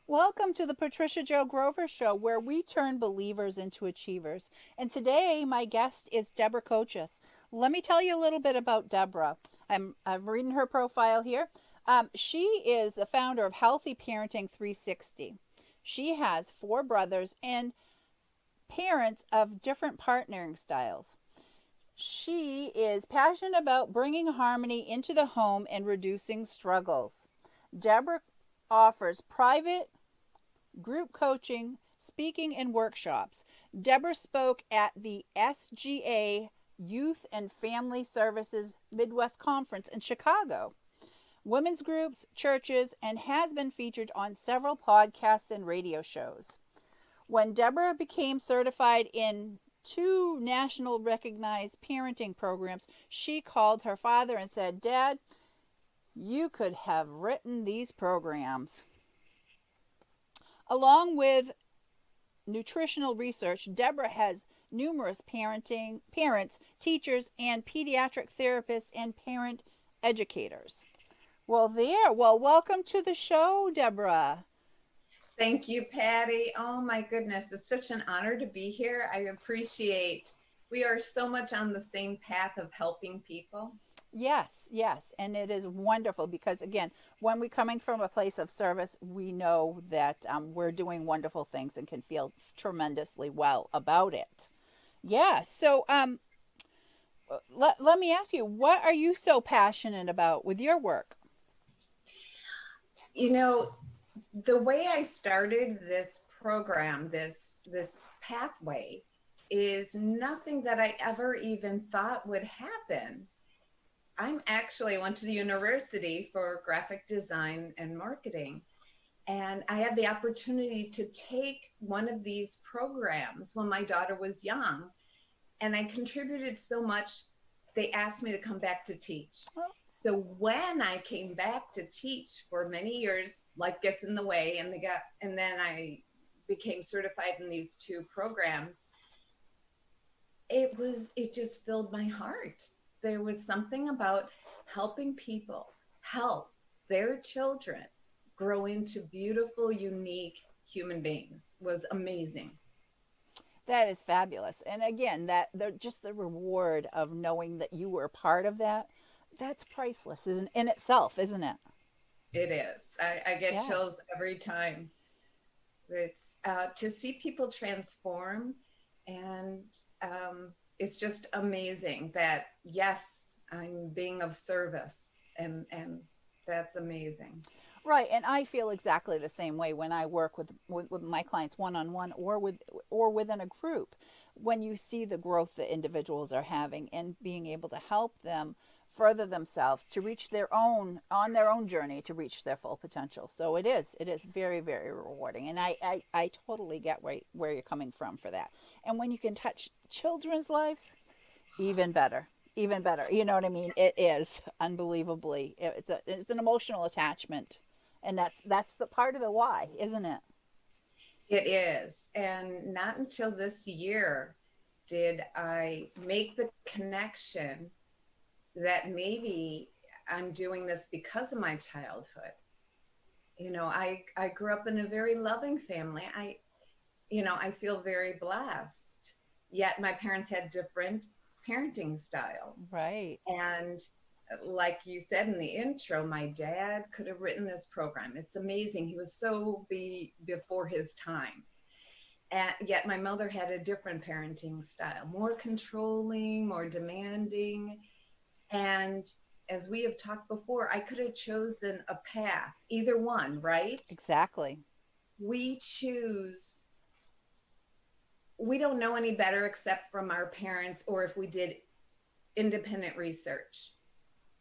Welcome to the Patricia Joe Grover Show, where we turn believers into achievers. And today, my guest is Debra Kocis. Let me tell you a little bit about Debra. I'm reading her profile here. She is the founder of Healthy Parenting 360. She has four brothers and parents of different partnering styles. She is passionate about bringing harmony into the home and reducing struggles. Debra offers private group coaching, speaking, and workshops. Debra spoke at the SGA Youth and Family Services Midwest Conference in Chicago, women's groups, churches, and has been featured on several podcasts and radio shows. When Debra became certified in two national recognized parenting programs, she called her father and said, "Dad, you could have written these programs." Along with nutritional research, Debra has numerous parents, teachers, and pediatric therapists and parent educators. Well, welcome to the show, Debra. Thank you, Patty. Oh my goodness, it's such an honor to be here. I appreciate, we are so much on the same path of helping people. Yes, and it is wonderful because, again, when we're coming from a place of service, we know that we're doing wonderful things and can feel tremendously well about it. Yeah, so let me ask you, what are you so passionate about with your work? You know, the way I started this program, this pathway, is nothing that I ever even thought would happen. I went to the university for graphic design and marketing. And I had the opportunity to take one of these programs when my daughter was young. And I contributed so much, they asked me to come back to teach. So when I came back to teach for many years, life gets in the way, and then I became certified in these two programs. It just filled my heart. There was something about helping people help their children grow into beautiful, unique human beings was amazing. That is fabulous. And again, just the reward of knowing that you were a part of that, that's priceless in itself, isn't it? It is. I get Yeah. chills every time. It's to see people transform, and it's just amazing that, yes, I'm being of service, and that's amazing. Right, and I feel exactly the same way when I work with my clients one on one or within a group. When you see the growth that individuals are having and being able to help them further themselves to reach their own journey to reach their full potential. So it is very, very rewarding, and I totally get where you're coming from for that. And when you can touch children's lives, even better, even better. You know what I mean? It is unbelievably. It's an emotional attachment, and that's the part of the why, isn't it? It is. And not until this year did I make the connection that maybe I'm doing this because of my childhood. I grew up in a very loving family. I feel very blessed. Yet my parents had different parenting styles. Right. And like you said in the intro, my dad could have written this program. It's amazing. He was so before his time. And yet my mother had a different parenting style, more controlling, more demanding. And as we have talked before, I could have chosen a path, either one, right? Exactly. We choose, we don't know any better except from our parents or if we did independent research.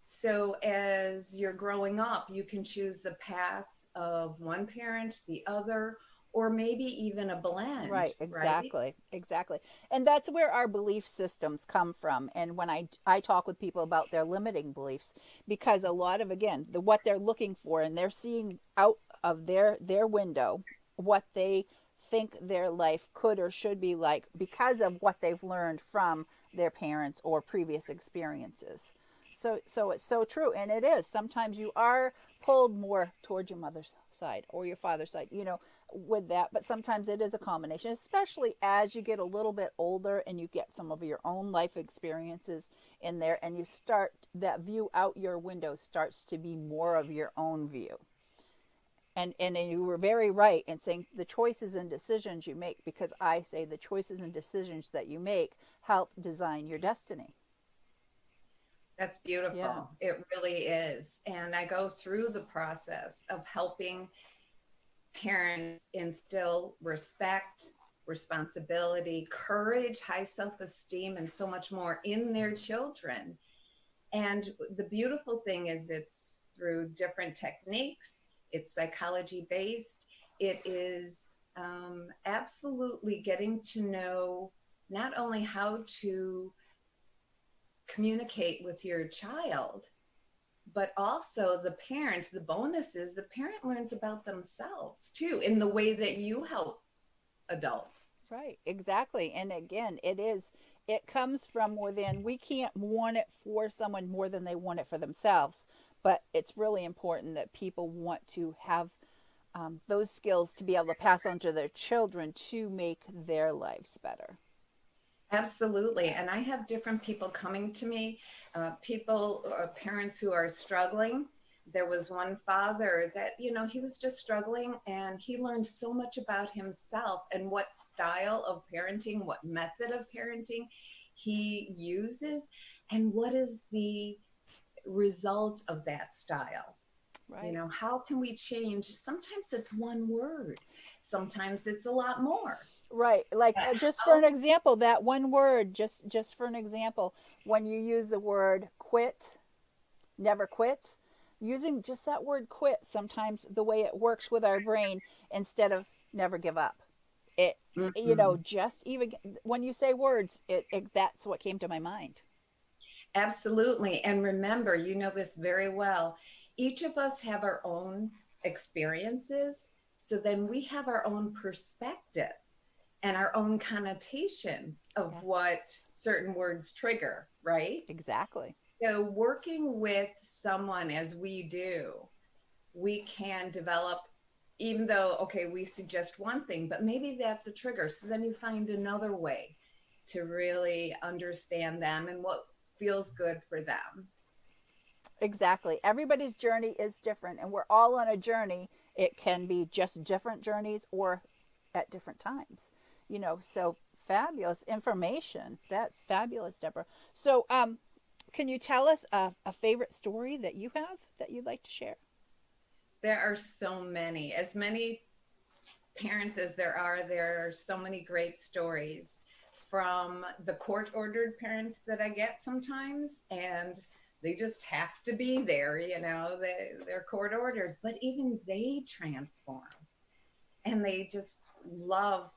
So as you're growing up, you can choose the path of one parent, the other, or maybe even a blend, Right, right? exactly. And that's where our belief systems come from. And when I talk with people about their limiting beliefs, because a lot of, again, what they're looking for, and they're seeing out of their window what they think their life could or should be like because of what they've learned from their parents or previous experiences. So it's so true, and it is. Sometimes you are pulled more towards your mother's side or your father's side, with that. But sometimes it is a combination, especially as you get a little bit older and you get some of your own life experiences in there, and you start that view out your window starts to be more of your own view. And you were very right in saying the choices and decisions you make, because I say the choices and decisions that you make help design your destiny. That's beautiful. Yeah. It really is. And I go through the process of helping parents instill respect, responsibility, courage, high self-esteem, and so much more in their children. And the beautiful thing is it's through different techniques. It's psychology based. It is absolutely getting to know not only how to communicate with your child, but also the parent. The bonus is the parent learns about themselves too in the way that you help adults. Right, exactly. And again, it comes from within. We can't want it for someone more than they want it for themselves. But it's really important that people want to have those skills to be able to pass on to their children to make their lives better. Absolutely. And I have different people coming to me, parents who are struggling. There was one father that, he was just struggling, and he learned so much about himself and what style of parenting, what method of parenting he uses, and what is the result of that style. Right. How can we change? Sometimes it's one word, sometimes it's a lot more. Right. Like just for an example, that one word, just for an example, when you use the word quit, never quit, using just that word quit, sometimes the way it works with our brain, instead of never give up. It, just even when you say words, that's what came to my mind. Absolutely. And remember, this very well, each of us have our own experiences. So then we have our own perspective and our own connotations of what certain words trigger, right? Exactly. So working with someone as we do, we can develop, even though, okay, we suggest one thing, but maybe that's a trigger. So then you find another way to really understand them and what feels good for them. Exactly. Everybody's journey is different, and we're all on a journey. It can be just different journeys or at different times, so fabulous information. That's fabulous, Debra. So, can you tell us a favorite story that you have that you'd like to share? There are so many, as many parents as there are so many great stories from the court-ordered parents that I get sometimes, and they just have to be there, they're court-ordered, but even they transform, and they just love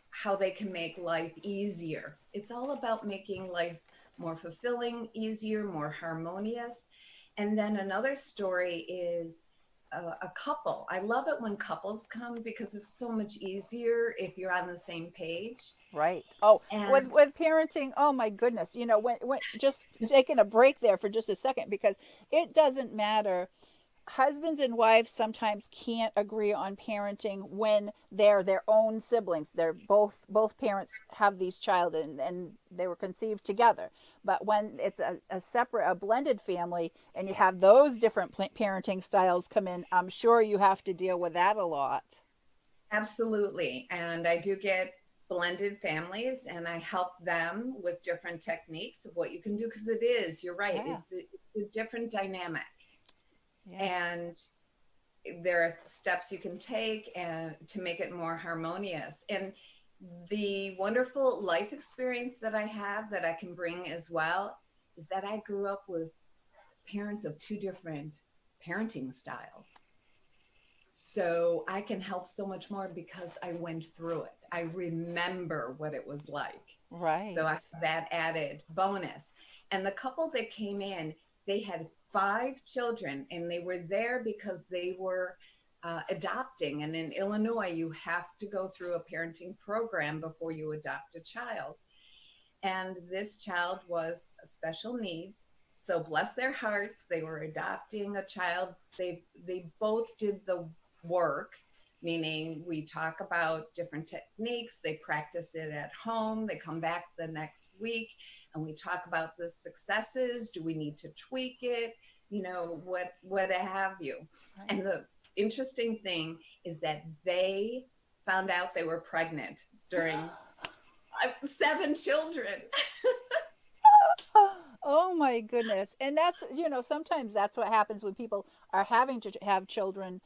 how they can make life easier. It's all about making life more fulfilling, easier, more harmonious. And then another story is a couple. I love it when couples come because it's so much easier if you're on the same page. Right. Oh, and with parenting, oh my goodness. When just taking a break there for just a second, because it doesn't matter. Husbands and wives sometimes can't agree on parenting when they're their own siblings. They're both parents have these child, and they were conceived together. But when it's a blended family, and you have those different parenting styles come in, I'm sure you have to deal with that a lot. Absolutely. And I do get blended families, and I help them with different techniques of what you can do, because you're right. Yeah. It's a different dynamic. Yes. And there are steps you can take and to make it more harmonious. And the wonderful life experience that I have that I can bring as well is that I grew up with parents of two different parenting styles. So I can help so much more because I went through it. I remember what it was like. Right. So I have that added bonus. And the couple that came in, they had 5 children, and they were there because they were adopting. And in Illinois, you have to go through a parenting program before you adopt a child. And this child was special needs. So bless their hearts, they were adopting a child. They both did the work, meaning we talk about different techniques, they practice it at home, they come back the next week, and we talk about the successes. Do we need to tweak it? What have you. Right. And the interesting thing is that they found out they were pregnant during 7 children. Oh my goodness. And that's, sometimes that's what happens when people are having to have children,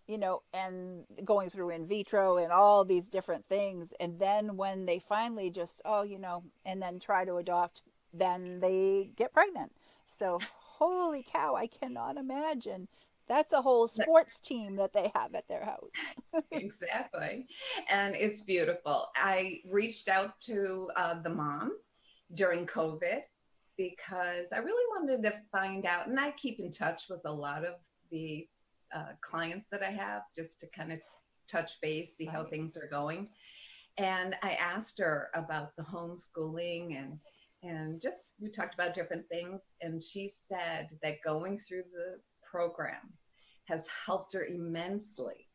and going through in vitro and all these different things. And then when they finally just, and then try to adopt, then they get pregnant. So, holy cow, I cannot imagine. That's a whole sports team that they have at their house. Exactly. And it's beautiful. I reached out to the mom during COVID because I really wanted to find out, and I keep in touch with a lot of the clients that I have just to kind of touch base, see how things are going. And I asked her about the homeschooling and just, we talked about different things. And she said that going through the program has helped her immensely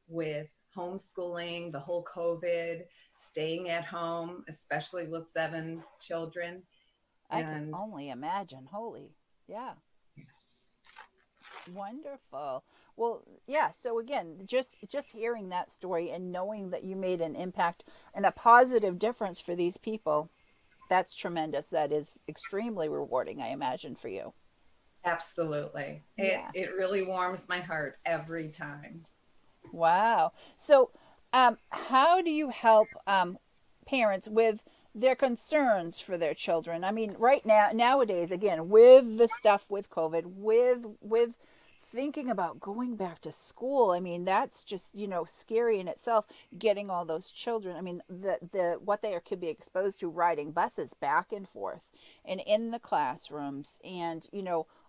with homeschooling, the whole COVID, staying at home, especially with 7 children. I can only imagine. Holy, yeah. Yes. Wonderful. Well, yeah. So again, just hearing that story and knowing that you made an impact and a positive difference for these people, that's tremendous. That is extremely rewarding, I imagine, for you. Absolutely. Yeah. It really warms my heart every time. Wow. So, how do you help parents with their concerns for their children? I mean, right now, nowadays, again, with the stuff with COVID, with thinking about going back to school, I mean, that's just, scary in itself, getting all those children. I mean, the what they could be exposed to riding buses back and forth and in the classrooms and,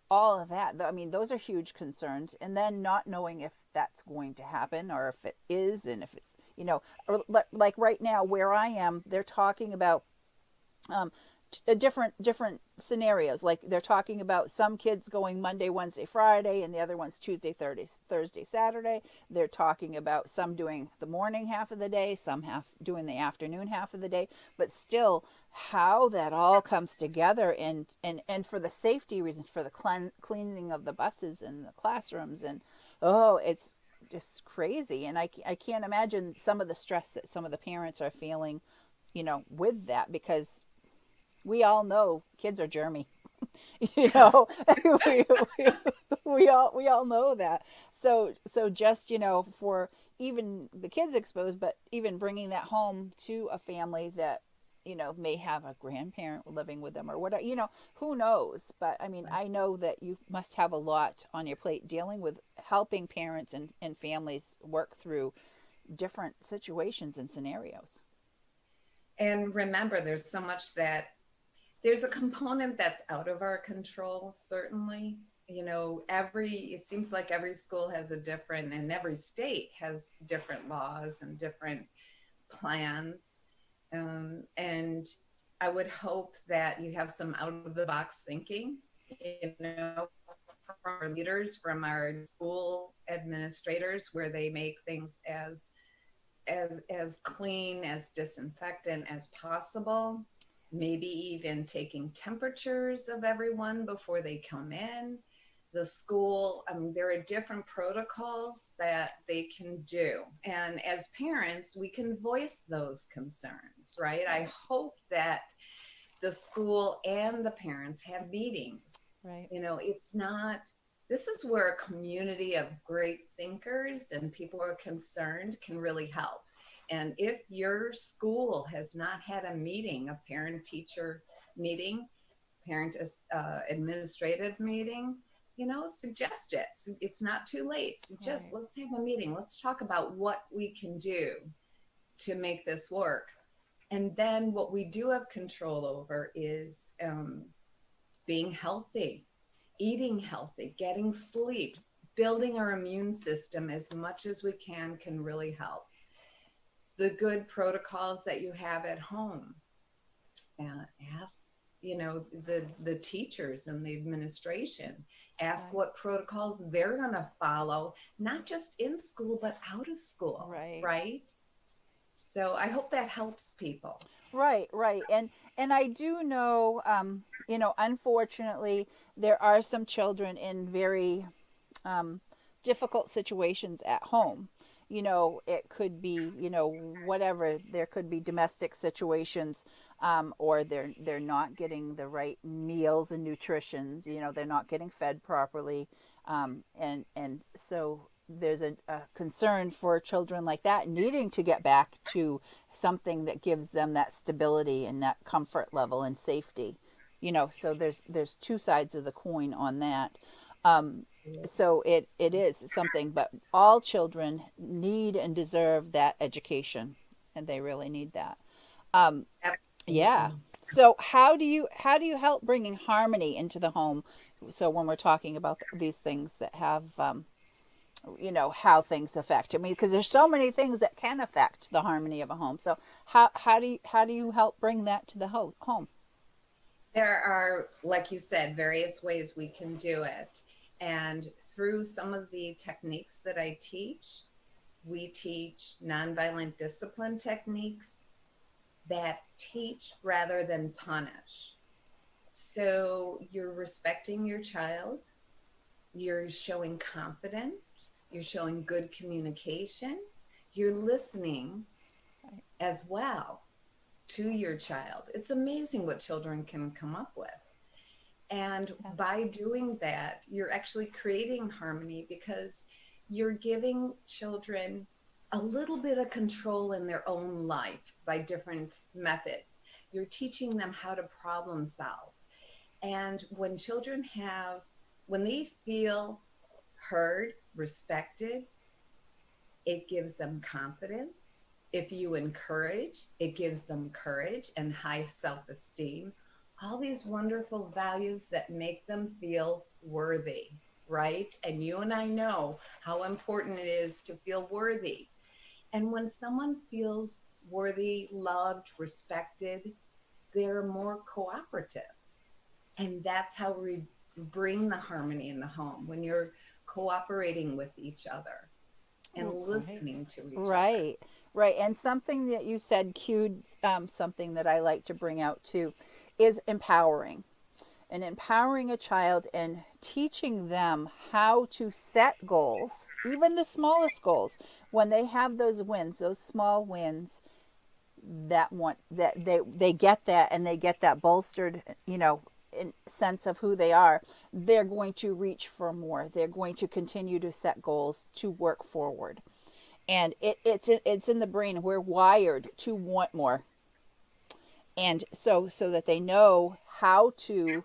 all of that. I mean, those are huge concerns. And then not knowing if that's going to happen or if it is, and if it's, or like right now where I am, they're talking about different scenarios. Like they're talking about some kids going Monday, Wednesday, Friday, and the other ones Tuesday, Thursday, Saturday. They're talking about some doing the morning half of the day, some doing the afternoon half of the day. But still, how that all comes together, and for the safety reasons, for the cleaning of the buses and the classrooms, and it's just crazy. And I can't imagine some of the stress that some of the parents are feeling, with that, because we all know kids are germy. we all know that. So just, for even the kids exposed, but even bringing that home to a family that, may have a grandparent living with them or whatever, who knows? But I mean, I know that you must have a lot on your plate dealing with helping parents and families work through different situations and scenarios. And remember, there's so much there's a component that's out of our control, certainly. It seems like every school has and every state has different laws and different plans. And I would hope that you have some out of the box thinking, from our leaders, from our school administrators, where they make things as clean, as disinfectant as possible. Maybe even taking temperatures of everyone before they come in. The school, there are different protocols that they can do. And as parents, we can voice those concerns, right? I hope that the school and the parents have meetings. Right. This is where a community of great thinkers and people who are concerned can really help. And if your school has not had a meeting, a parent-teacher meeting, parent administrative meeting, suggest it. It's not too late. Suggest, right. Let's have a meeting. Let's talk about what we can do to make this work. And then what we do have control over is being healthy, eating healthy, getting sleep, building our immune system as much as we can really help. The good protocols that you have at home, ask the teachers and the administration. Ask Right. what protocols they're going to follow, not just in school, but out of school. Right. Right. So I hope that helps people. Right, right. And I do know, unfortunately, there are some children in very difficult situations at home. It could be, whatever. There could be domestic situations, or they're not getting the right meals and nutritions. They're not getting fed properly, and so there's a concern for children like that needing to get back to something that gives them that stability and that comfort level and safety. So there's two sides of the coin on that. So it is something, but all children need and deserve that education, and they really need that. Yeah. Absolutely. So how do you help bringing harmony into the home? So when we're talking about these things that have how things affect. I mean, because there's so many things that can affect the harmony of a home. So how do you help bring that to the home? There are, like you said, various ways we can do it. And through some of the techniques that I teach, we teach nonviolent discipline techniques that teach rather than punish. So you're respecting your child, you're showing confidence, you're showing good communication, you're listening as well to your child. It's amazing what children can come up with. And by doing that, you're actually creating harmony because you're giving children a little bit of control in their own life by different methods. You're teaching them how to problem solve. And when they feel heard, respected, it gives them confidence. If you encourage, it gives them courage and high self-esteem. All these wonderful values that make them feel worthy, right? And you and I know how important it is to feel worthy. And when someone feels worthy, loved, respected, they're more cooperative. And that's how we bring the harmony in the home, when you're cooperating with each other and listening to each other. Right, right. And something that you said cued something that I like to bring out too is empowering. And empowering a child and teaching them how to set goals, even the smallest goals, when they have those wins, those small wins, they get that, and they get that bolstered, in sense of who they are. They're going to reach for more. They're going to continue to set goals to work forward. And it's in the brain. We're wired to want more. And so that they know how to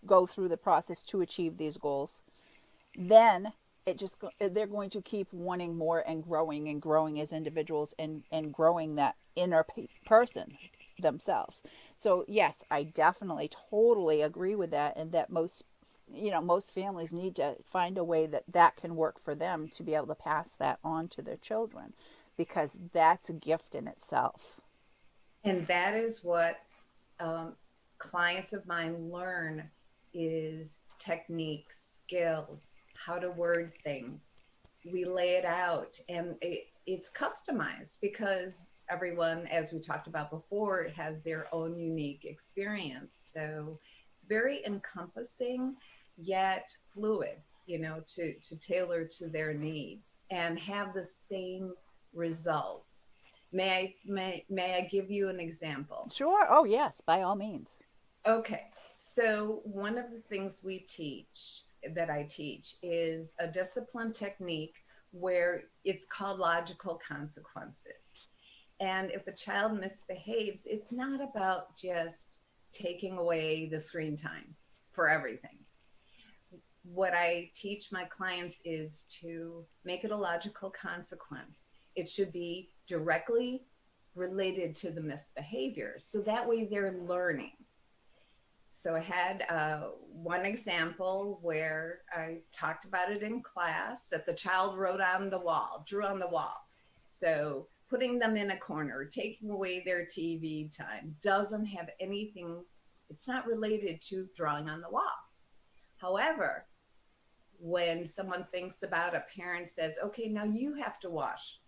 go through the process to achieve these goals, then they're going to keep wanting more and growing as individuals, and growing that inner person themselves. So yes, I definitely totally agree with that, and that most families need to find a way that can work for them to be able to pass that on to their children, because that's a gift in itself. And that is what clients of mine learn, is techniques, skills, how to word things. We lay it out, and it's customized because everyone, as we talked about before, has their own unique experience. So it's very encompassing, yet fluid, to tailor to their needs and have the same results. May I give you an example? Sure. Oh yes, by all means. Okay. So one of the things that I teach is a discipline technique where it's called logical consequences. And if a child misbehaves, it's not about just taking away the screen time for everything. What I teach my clients is to make it a logical consequence. It should be directly related to the misbehavior. So that way they're learning. So I had one example where I talked about it in class, that the child drew on the wall. So putting them in a corner, taking away their TV time, doesn't have anything It's not related to drawing on the wall. However, when someone thinks about, a parent says, okay, now you have to wash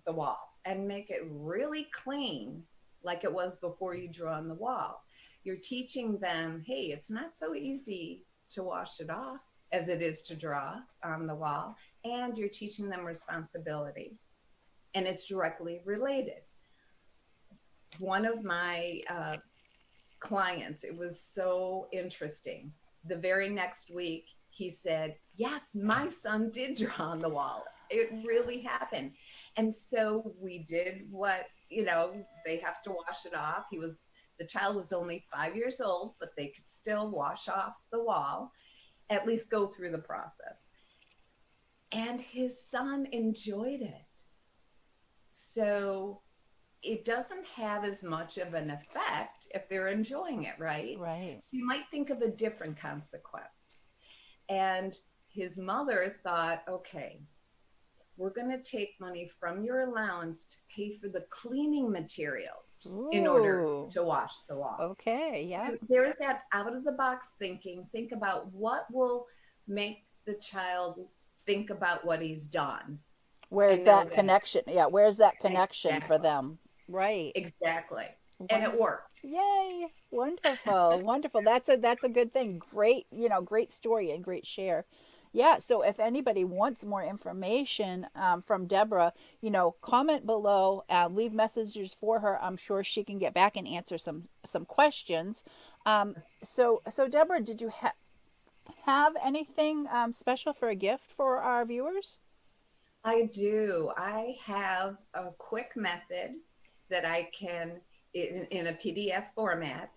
the wall and make it really clean like it was before you drew on the wall. You're teaching them, hey, it's not so easy to wash it off as it is to draw on the wall. And you're teaching them responsibility. And it's directly related. One of my clients, it was so interesting. The very next week, he said, yes, my son did draw on the wall. It really happened. And so we did what, they have to wash it off. The child was only 5 years old, but they could still wash off the wall, at least go through the process. And his son enjoyed it. So it doesn't have as much of an effect if they're enjoying it, right? Right. So you might think of a different consequence. And his mother thought, okay, we're going to take money from your allowance to pay for the cleaning materials in order to wash the wall. Okay, yeah. So there's that out of the box thinking. Think about what will make the child think about what he's done. Where's that connection? Yeah, where's that connection for them? Right. Exactly. And it worked. Yay. Wonderful. Wonderful. That's a good thing. Great, great story and great share. Yeah, so if anybody wants more information from Debra, comment below, leave messages for her. I'm sure she can get back and answer some questions. So Debra, did you have anything special for a gift for our viewers? I do. I have a quick method that I can, in a PDF format,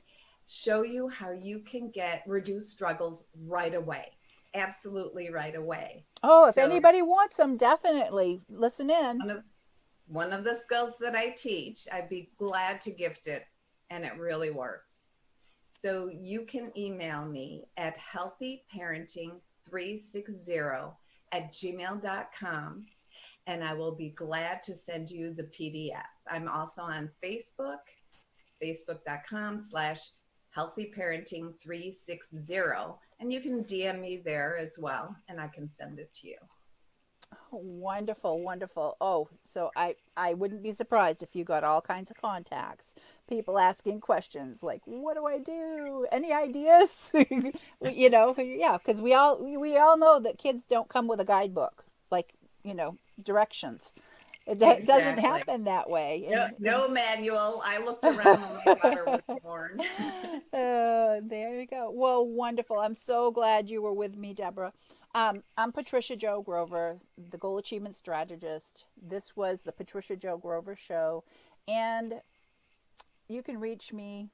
show you how you can reduce struggles right away. Absolutely right away. Oh, if anybody wants them, definitely listen in. One of the skills that I teach, I'd be glad to gift it, and it really works. So you can email me at healthyparenting360@gmail.com, and I will be glad to send you the PDF. I'm also on Facebook, facebook.com/healthyparenting360, and you can DM me there as well, and I can send it to you. Oh, wonderful, wonderful. Oh, so I wouldn't be surprised if you got all kinds of contacts, people asking questions like, what do I do? Any ideas? Yeah, because we all know that kids don't come with a guidebook, like, directions. It doesn't happen that way. No manual. I looked around when my daughter was born. There you go. Well, wonderful. I'm so glad you were with me, Debra. I'm Patricia Jo Grover, the Goal Achievement Strategist. This was the Patricia Jo Grover Show. And you can reach me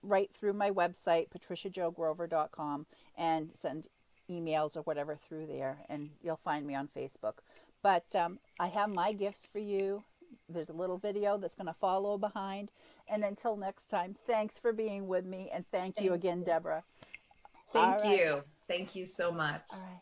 right through my website, patriciajogrover.com, and send emails or whatever through there. And you'll find me on Facebook. But I have my gifts for you. There's a little video that's going to follow behind. And until next time, thanks for being with me. And thank you again, Debra. Thank you. Thank you so much. All right.